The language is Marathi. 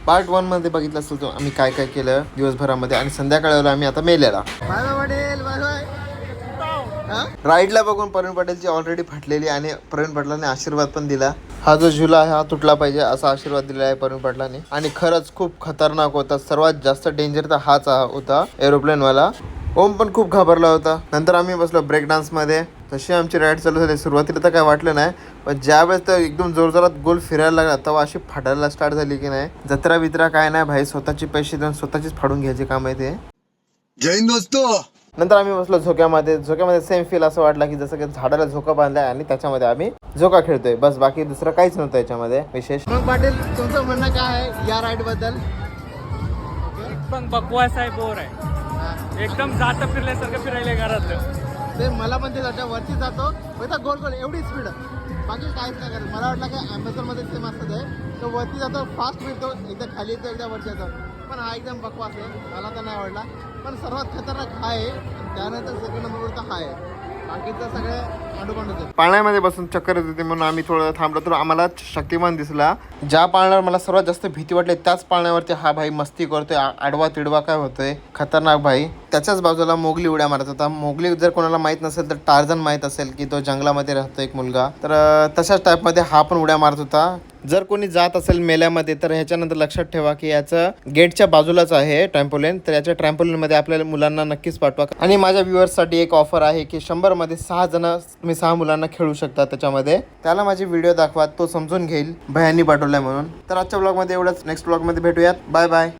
पार्ट 1 मध्ये बघितलं असेल तो आम्ही काय काय केलं दिवसभरामध्ये आणि संध्याकाळी आम्ही आता मेलेला. राईडला बघून प्रवीण पटेलची ऑलरेडी फाटलेली आणि प्रवीण पटेलांनी आशीर्वाद पण दिला. हा जो झुला आहे हा तुटला पाहिजे असा आशीर्वाद दिला आहे प्रवीण पटेलांनी. आणि खरंच खूप खतरनाक होता. सर्वात जास्त डेंजर तर हाच होता एरोप्लेन वाला. ओम पण खूप घाबरला होता. नंतर आम्ही बसलो ब्रेक डान्स मध्ये. तशी आमची राईड चालू झाली. सुरुवातीला तर काय वाटलं नाही, पण ज्यावेळेस तर एकदम जोरजोरात गोल फिरायला लागला तेव्हा अशी फाटायला स्टार्ट झाली की नाही. जत्रा बित्रा काय नाही भाई, स्वतःचे पैसे देऊन स्वतःचीच फाडून घ्यायचे काम आहे ते. जय हिंद दोस्तों. नंतर आम्ही बसलो झोक्यामध्ये सेम फील असं वाटला की जसं की झाडाला झोका बांधलाय आणि त्याच्यामध्ये आम्ही झोका खेळतोय. बस बाकी दुसरं काहीच नव्हतं याच्यामध्ये विशेष. मग पाटील तुमचं म्हणणं काय आहे या राईड बद्दल? एकदम बकवास आहे, बोर आहे एकदम. जातं फिरल्यासारखं फिरायला घरातलं ते मला पण ते जातं वरती जातो गोल गोल एवढी स्पीड, बाकी काहीच नाही करत. मला वाटलं की ॲमेझॉनमध्ये सेम असतं ते, तो वरती जातो फास्ट फिरतो, एकदा खाली येतो एकदा वरती जातो. पण हा एकदम बकवास आहे, मला तर नाही आवडला. पण सर्वात खतरनाक हा आहे, त्यानंतर सेकंड नंबरवर तर हा आहे. बाकीचं सगळं पाळण्यामध्ये बसून चक्कर येत होते म्हणून आम्ही थोडं थांबलो. तर आम्हाला शक्तिमान दिसला. ज्या पाळण्यावर मला सर्वात जास्त भीती वाटली त्याच पाळण्यावरती हा भाई मस्ती करतोय, आडवा तिडवा काय होतोय खतरनाक भाई. त्याच्याच बाजूला मोगली उड्या मारत होता. मोगली जर कोणाला माहित नसेल तर टार्झन माहित असेल की तो जंगलामध्ये राहतो एक मुलगा, तर तशाच टाईपमध्ये हा पण उड्या मारत होता. जर कोणी जात असेल मेल्यामध्ये तर ह्याच्यानंतर लक्षात ठेवा की याचं गेटच्या बाजूलाच आहे ट्रॅम्पोलिन. तर याच्या ट्रॅम्पोलिनमध्ये आपल्याला मुलांना नक्कीच पाठवा. आणि माझ्या व्ह्युअर्ससाठी एक ऑफर आहे की 100 मध्ये 6 जण तुम्ही 6 मुलांना खेळू शकता त्याच्यामध्ये. त्याला माझी व्हिडिओ दाखवा, तो समजून घेईल भयांनी पाठवलाय म्हणून. तर आजच्या ब्लॉगमध्ये एवढंच. नेक्स्ट ब्लॉगमध्ये भेटूयात. Bye bye.